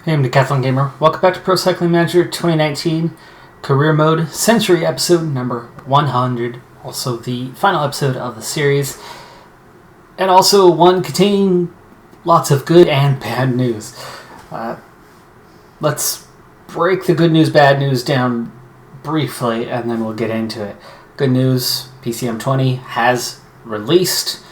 Hey, I'm Decathlon Gamer. Welcome back to Pro Cycling Manager 2019 Career Mode Century episode number 100. Also the final episode of the series. And also one containing lots of good and bad news. Let's break the good news, bad news down briefly and then we'll get into it. Good news, PCM20 has released.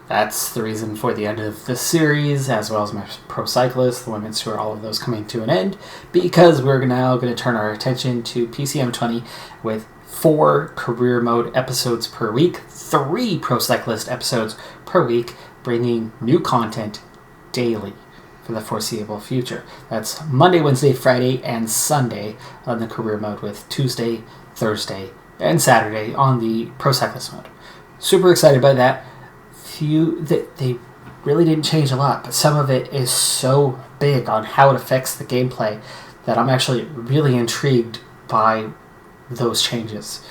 That's the reason for the end of this series, as well as my Pro Cyclist, the Women's Tour, all of those coming to an end, because we're now going to turn our attention to PCM20 with 4 career mode episodes per week, 3 Pro Cyclist episodes per week, bringing new content daily for the foreseeable future. That's Monday, Wednesday, Friday, and Sunday on the career mode, with Tuesday, Thursday, and Saturday on the Pro Cyclist mode. Super excited by that. They really didn't change a lot, but some of it is so big on how it affects the gameplay that I'm actually really intrigued by those changes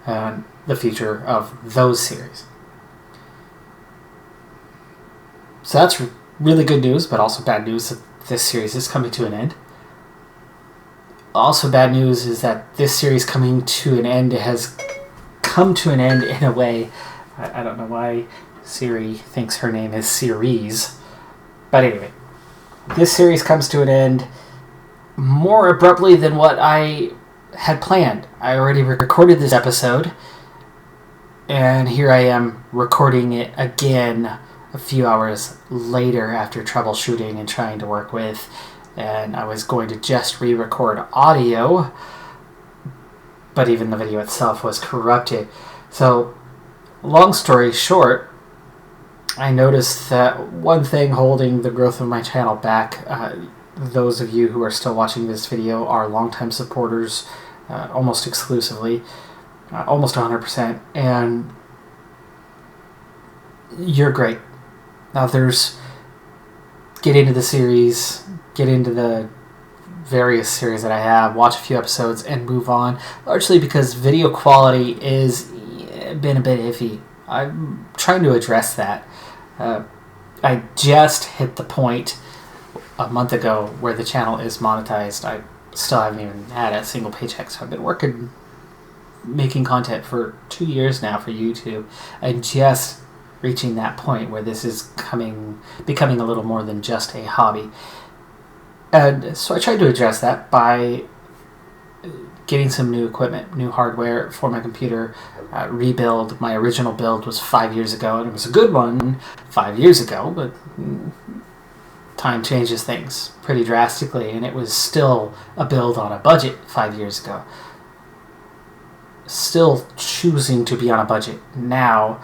and the future of those series. So that's really good news, but also bad news that this series is coming to an end. Also bad news is that this series coming to an end has come to an end in a way, I don't know why Siri thinks her name is Ceres. But anyway, this series comes to an end more abruptly than what I had planned. I already recorded this episode, and here I am recording it again a few hours later after troubleshooting and trying to work with, and I was going to just re-record audio, but even the video itself was corrupted. So, long story short, I noticed that one thing holding the growth of my channel back, those of you who are still watching this video are longtime supporters, almost exclusively, almost 100%, and you're great. Others get into the series, get into the various series that I have, watch a few episodes, and move on, largely because video quality is been a bit iffy. I'm trying to address that. I just hit the point a month ago where the channel is monetized. I still haven't even had a single paycheck, so I've been making content for 2 years now for YouTube, and just reaching that point where this is becoming a little more than just a hobby. And so I tried to address that by getting some new equipment, new hardware for my computer, rebuild. My original build was 5 years ago, and it was a good one 5 years ago, but time changes things pretty drastically, and it was still a build on a budget 5 years ago. Still choosing to be on a budget now.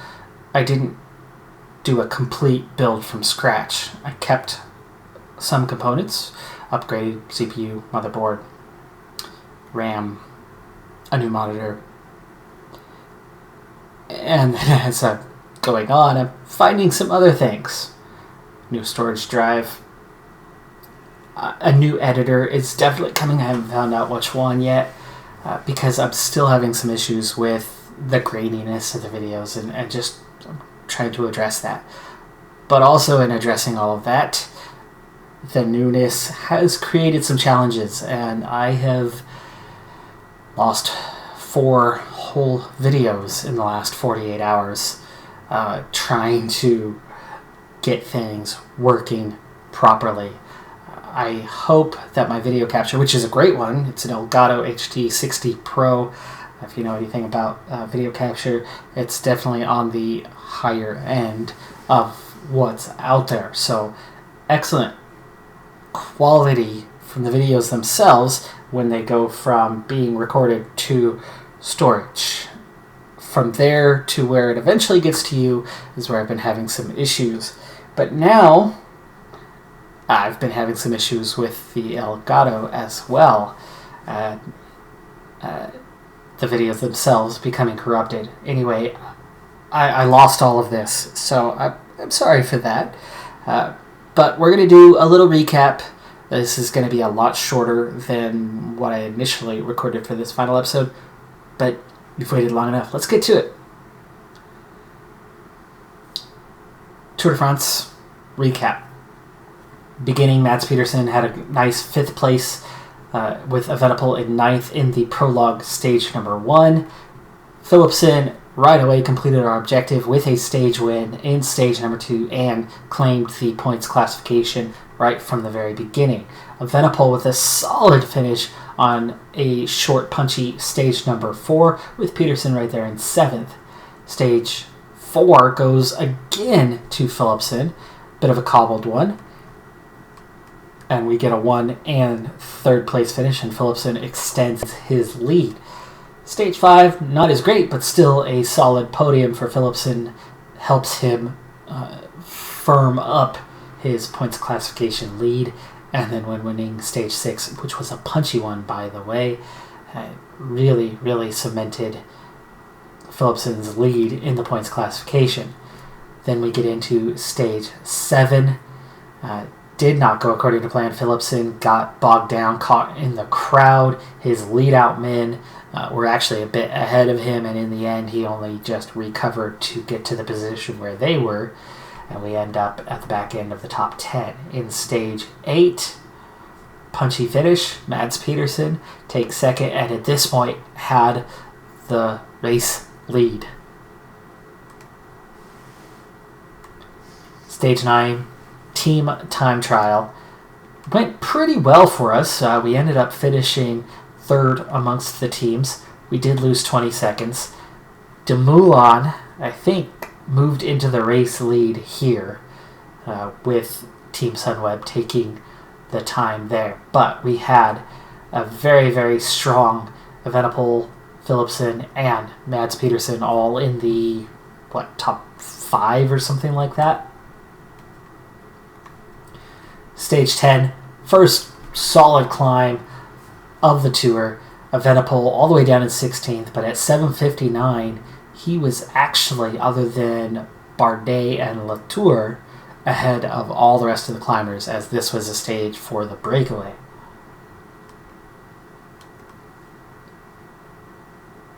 I didn't do a complete build from scratch. I kept some components, upgraded CPU, motherboard, RAM, a new monitor, and then as I'm going on, I'm finding some other things. New storage drive, a new editor is definitely coming. I haven't found out which one yet, because I'm still having some issues with the graininess of the videos, and just trying to address that. But also in addressing all of that, the newness has created some challenges, and I have lost 4 whole videos in the last 48 hours trying to get things working properly. I hope that my video capture, which is a great one, it's an Elgato HD60 Pro. If you know anything about video capture, it's definitely on the higher end of what's out there. So excellent quality from the videos themselves when they go from being recorded to storage. From there to where it eventually gets to you is where I've been having some issues. But now I've been having some issues with the Elgato as well. The videos themselves becoming corrupted. Anyway, I lost all of this, so I'm sorry for that. But we're going to do a little recap. This is going to be a lot shorter than what I initially recorded for this final episode, but you've waited long enough. Let's get to it. Tour de France recap. Beginning, Mads Petersen had a nice 5th place with Evenepoel in 9th in the prologue stage number 1. Philipsen right away completed our objective with a stage win in stage number 2 and claimed the points classification right from the very beginning. Evenepoel with a solid finish on a short, punchy stage number 4 with Petersen right there in 7th. Stage 4 goes again to Philipsen, bit of a cobbled one. And we get a 1 and 3rd place finish, and Philipsen extends his lead. Stage 5, not as great, but still a solid podium for Philipsen. Helps him firm up his points classification lead. And then when winning Stage 6, which was a punchy one, by the way, really, really cemented Philipsen's lead in the points classification. Then we get into Stage 7. Did not go according to plan. Philipsen got bogged down, caught in the crowd. His lead-out men were actually a bit ahead of him, and in the end, he only just recovered to get to the position where they were, and we end up at the back end of the top 10. In Stage 8, punchy finish. Mads Petersen takes 2nd, and at this point had the race lead. Stage 9, team time trial. Went pretty well for us. We ended up finishing 3rd amongst the teams. We did lose 20 seconds. Dumoulin, I think, moved into the race lead here with Team Sunweb taking the time there. But we had a very, very strong Evenepoel, Philipsen, and Mads Petersen all in the, top 5 or something like that. Stage 10, first solid climb of the tour. Evenepoel all the way down in 16th, but at 7:59, he was actually, other than Bardet and Latour, ahead of all the rest of the climbers, as this was a stage for the breakaway.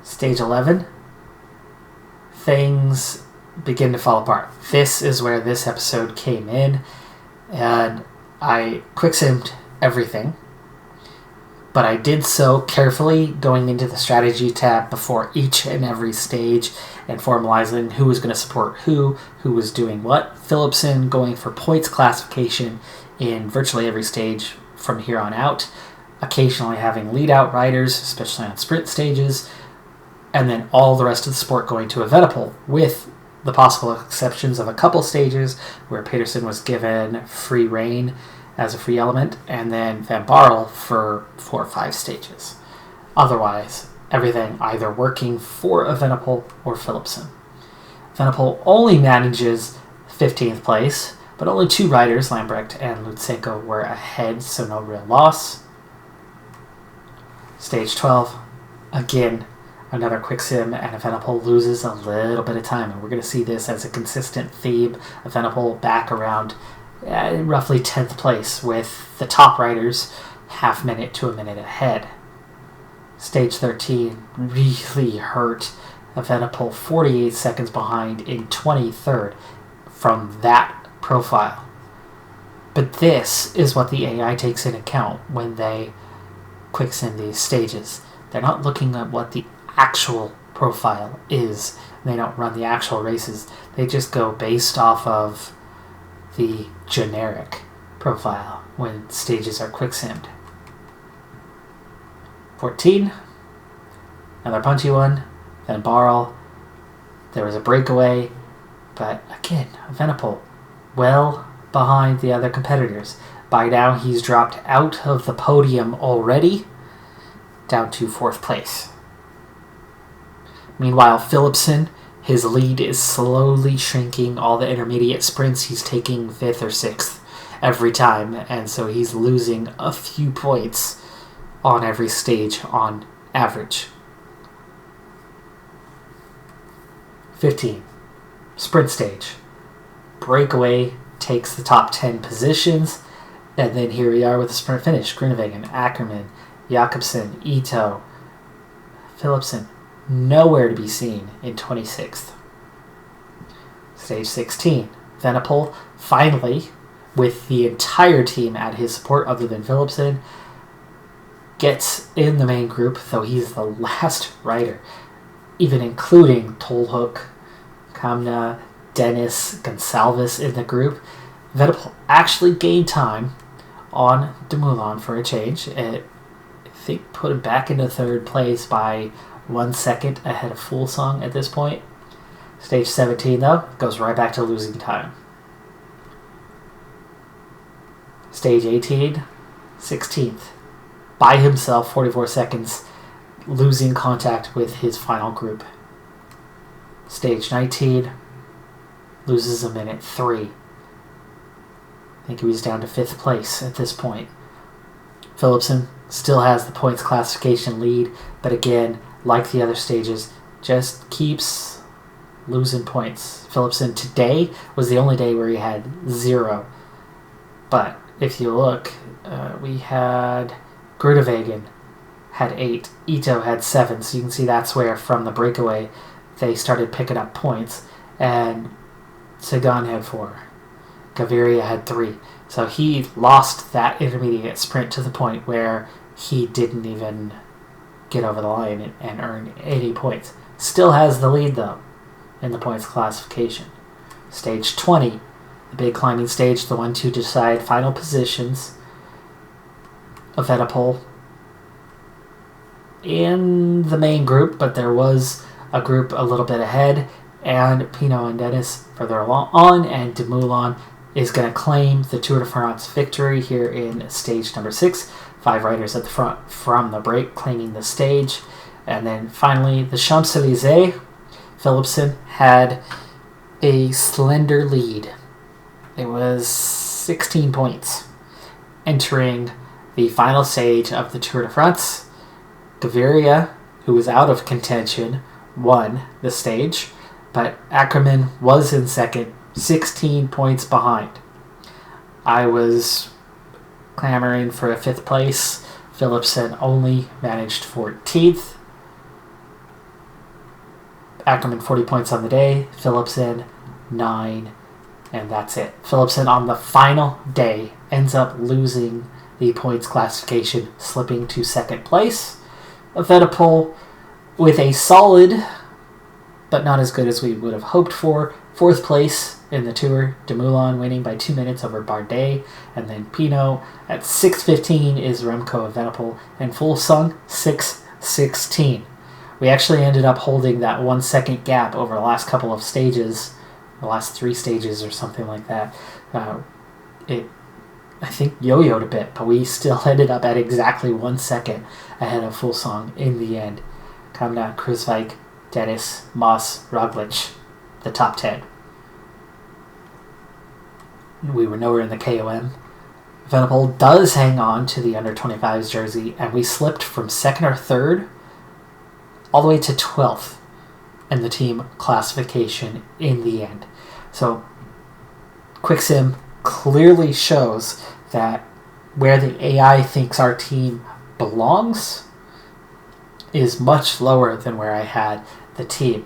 Stage 11, things begin to fall apart. This is where this episode came in, and I quicksimmed everything, but I did so carefully going into the strategy tab before each and every stage and formalizing who was going to support who was doing what. Philipsen going for points classification in virtually every stage from here on out, occasionally having lead-out riders, especially on sprint stages, and then all the rest of the sport going to Evenepoel, with the possible exceptions of a couple stages where Petersen was given free rein as a free element, and then Van Barle for 4 or 5 stages. Otherwise, everything either working for Evenepoel or Philipsen. Evenepoel only manages 15th place, but only 2 riders, Lambrecht and Lutsenko, were ahead, so no real loss. Stage 12, again, another quick sim, and Evenepoel loses a little bit of time, and we're going to see this as a consistent theme. Evenepoel back around roughly 10th place, with the top riders half minute to a minute ahead. Stage 13 really hurt Evenepoel, 48 seconds behind in 23rd from that profile. But this is what the AI takes into account when they quicksim these stages. They're not looking at what the actual profile is. They don't run the actual races. They just go based off of the generic profile when stages are quicksimmed. 14, another punchy one. Van Barle, there was a breakaway, but again, Evenepoel well behind the other competitors. By now, he's dropped out of the podium already, down to 4th place. Meanwhile, Philipsen, his lead is slowly shrinking. All the intermediate sprints, he's taking 5th or 6th every time, and so he's losing a few points on every stage on average. 15, sprint stage. Breakaway takes the top 10 positions, and then here we are with the sprint finish. Groenewegen, Ackerman, Jakobsen, Ito, Philipsen, nowhere to be seen in 26th. Stage 16, Evenepoel finally with the entire team at his support other than Philipsen, gets in the main group, though he's the last rider, even including Tolhoek, Kamna, Dennis, Gonsalves in the group. Vettel actually gained time on Dumoulin for a change. It, I think, put him back into third place by 1 second ahead of Fuglsang at this point. Stage 17, though, goes right back to losing time. Stage 18, 16th. By himself, 44 seconds, losing contact with his final group. Stage 19, loses a minute 3. I think he was down to 5th place at this point. Philipsen still has the points classification lead, but again, like the other stages, just keeps losing points. Philipsen today was the only day where he had 0. But if you look, we had Groenewegen had 8, Ito had 7, so you can see that's where from the breakaway they started picking up points, and Sagan had 4. Gaviria had 3. So he lost that intermediate sprint to the point where he didn't even get over the line and earn 80 points. Still has the lead, though, in the points classification. Stage 20, the big climbing stage, the one to decide final positions. Evenepoel in the main group, but there was a group a little bit ahead, and Pinot and Dennis further along on, and Dumoulin is going to claim the Tour de France victory here in stage number 6. 5 riders at the front from the break claiming the stage. And then finally, the Champs-Élysées. Philipsen had a slender lead. It was 16 points entering the final stage of the Tour de France. Gaviria, who was out of contention, won the stage, but Ackermann was in second, 16 points behind. I was clamoring for a 5th place. Philipsen only managed 14th. Ackermann 40 points on the day, Philipsen 9, and that's it. Philipsen on the final day ends up losing the points classification, slipping to 2nd place. Evenepoel with a solid, but not as good as we would have hoped for, 4th place in the Tour. Dumoulin winning by 2 minutes over Bardet, and then Pinot at 6:15 is Remco Evenepoel, and Fuglsang 6:16. We actually ended up holding that 1 second gap over the last couple of stages, the last 3 stages or something like that. It, I think, yo-yoed a bit, but we still ended up at exactly 1 second ahead of Fuglsang in the end. Kamna, Kruijswijk, Dennis, Moss, Roglic, the top 10. We were nowhere in the KOM. Evenepoel does hang on to the under-25s jersey, and we slipped from 2nd or 3rd all the way to 12th in the team classification in the end. So QuickSim clearly shows that where the AI thinks our team belongs is much lower than where I had the team.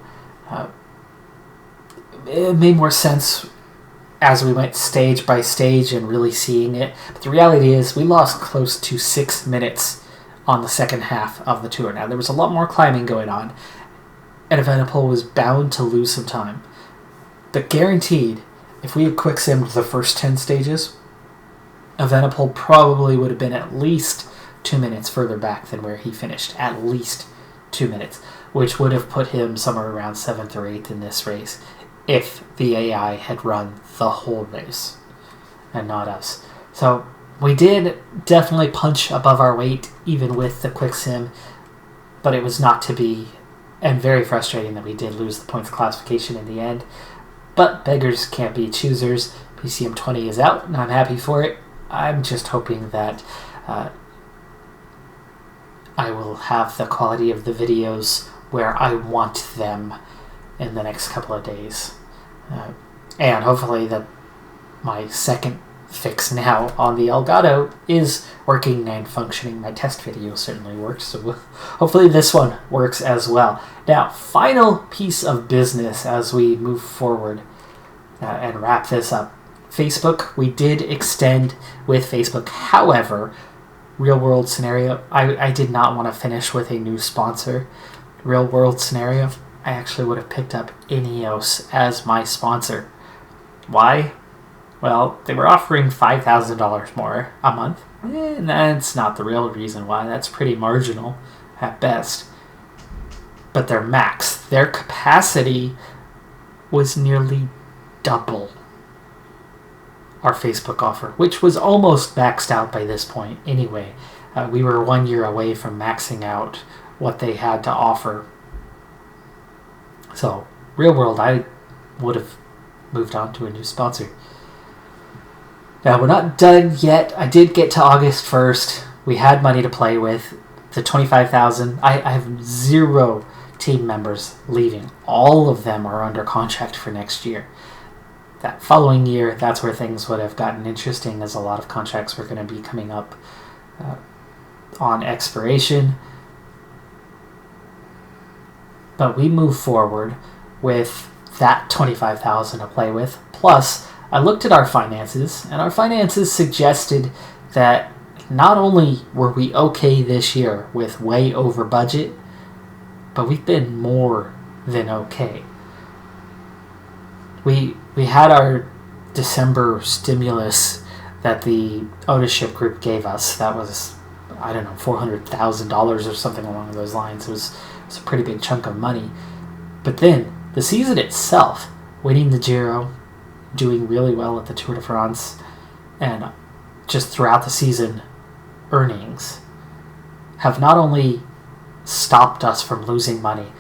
It made more sense as we went stage by stage and really seeing it. But the reality is we lost close to 6 minutes on the second half of the Tour. Now, there was a lot more climbing going on, and Evenepoel was bound to lose some time. But guaranteed, if we had quick-simmed the first 10 stages, Evenepoel probably would have been at least 2 minutes further back than where he finished. At least 2 minutes, which would have put him somewhere around 7th or 8th in this race if the AI had run the whole race and not us. So we did definitely punch above our weight, even with the quick sim, but it was not to be, and very frustrating that we did lose the points classification in the end. But beggars can't be choosers. PCM20 is out, and I'm happy for it. I'm just hoping that I will have the quality of the videos where I want them in the next couple of days. And hopefully that my second fix now on the Elgato is working and functioning. My test video certainly worked, so hopefully this one works as well. Now, final piece of business as we move forward and wrap this up. Facebook, we did extend with Facebook. However, real world scenario, I did not want to finish with a new sponsor. Real world scenario, I actually would have picked up Ineos as my sponsor. Why? Well, they were offering $5,000 more a month. And that's not the real reason why. That's pretty marginal at best. But their max, their capacity was nearly double our Facebook offer, which was almost maxed out by this point anyway. We were 1 year away from maxing out what they had to offer. So, real world, I would have moved on to a new sponsor. Now, we're not done yet. I did get to August 1st. We had money to play with. The $25,000. I have 0 team members leaving. All of them are under contract for next year. That following year, that's where things would have gotten interesting, as a lot of contracts were going to be coming up on expiration. But we move forward with that $25,000 to play with. Plus, I looked at our finances, and our finances suggested that not only were we okay this year with way over budget, but we've been more than okay. We had our December stimulus that the ownership group gave us. That was, I don't know, $400,000 or something along those lines. It was a pretty big chunk of money. But then, the season itself, winning the Giro, doing really well at the Tour de France, and just throughout the season, earnings have not only stopped us from losing money,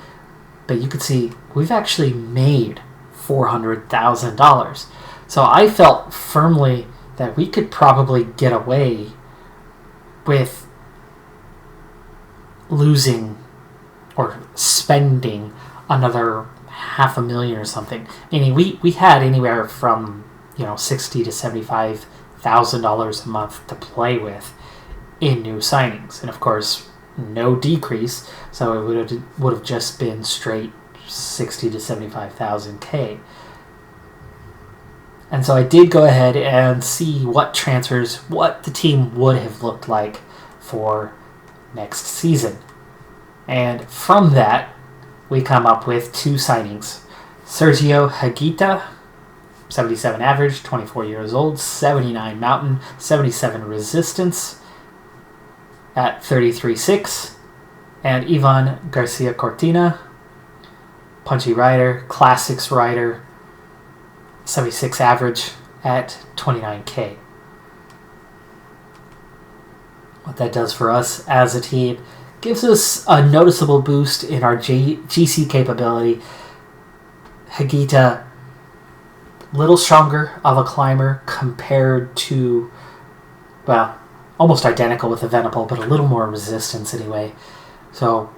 but you could see we've actually made $400,000. So I felt firmly that we could probably get away with losing or spending another $500,000 or something. Meaning we had anywhere from $60,000 to $75,000 a month to play with in new signings, and of course no decrease. So it would have just been straight 60 to 75,000 K. And so I did go ahead and see what the team would have looked like for next season. And from that, we come up with 2 signings. Sergio Higuita, 77 average, 24 years old, 79 mountain, 77 resistance at 33.6. And Ivan Garcia Cortina, punchy rider, classics rider, 76 average at 29K. What that does for us as a team gives us a noticeable boost in our GC capability. Higuita, little stronger of a climber compared to, well, almost identical with the Venable, but a little more resistance anyway. So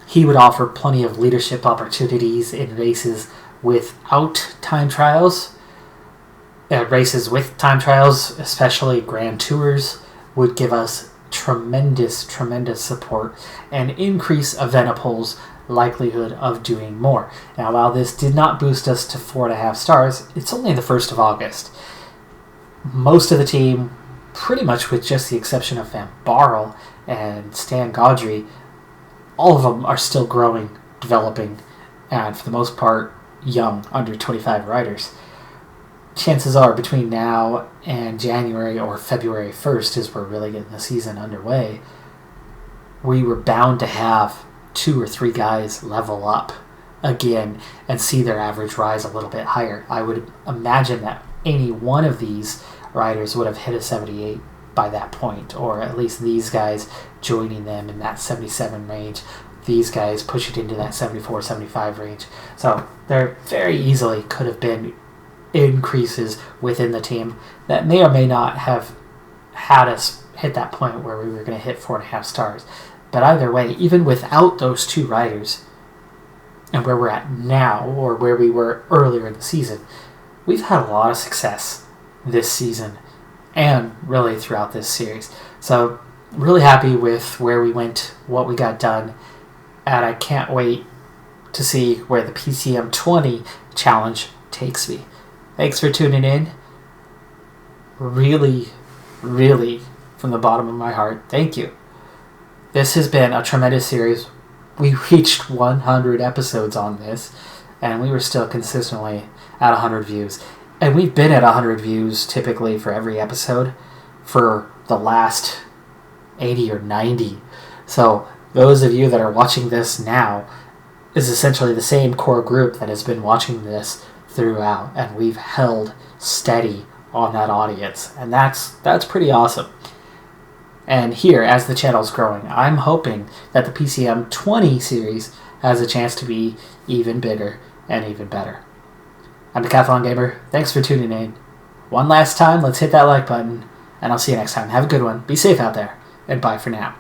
he would offer plenty of leadership opportunities in races without time trials. Races with time trials, especially Grand Tours, would give us tremendous support and increase Evenepoel's likelihood of doing more. Now, while this did not boost us to 4.5 stars, it's only the 1st of August. Most of the team, pretty much with just the exception of Van Barle and Stan Gaudry, all of them are still growing, developing, and for the most part, young, under 25 riders. Chances are between now and January or February 1st, as we're really getting the season underway, we were bound to have 2 or 3 guys level up again and see their average rise a little bit higher. I would imagine that any one of these riders would have hit a 78 by that point, or at least these guys joining them in that 77 range. These guys push it into that 74, 75 range. So there very easily could have been increases within the team that may or may not have had us hit that point where we were going to hit 4.5 stars. But either way, even without those 2 riders and where we're at now, or where we were earlier in the season, we've had a lot of success this season and really throughout this series. So really happy with where we went, what we got done, and I can't wait to see where the PCM20 challenge takes me. Thanks for tuning in. really, really, from the bottom of my heart, thank you. This has been a tremendous series. We reached 100 episodes on this, and we were still consistently at 100 views. And we've been at 100 views typically for every episode for the last 80 or 90. So those of you that are watching this now is essentially the same core group that has been watching this throughout, and we've held steady on that audience, and that's pretty awesome. And here, as the channel's growing, I'm hoping that the PCM20 series has a chance to be even bigger and even better. I'm Decathlon Gamer. Thanks for tuning in. One last time, let's hit that like button, and I'll see you next time. Have a good one. Be safe out there, and bye for now.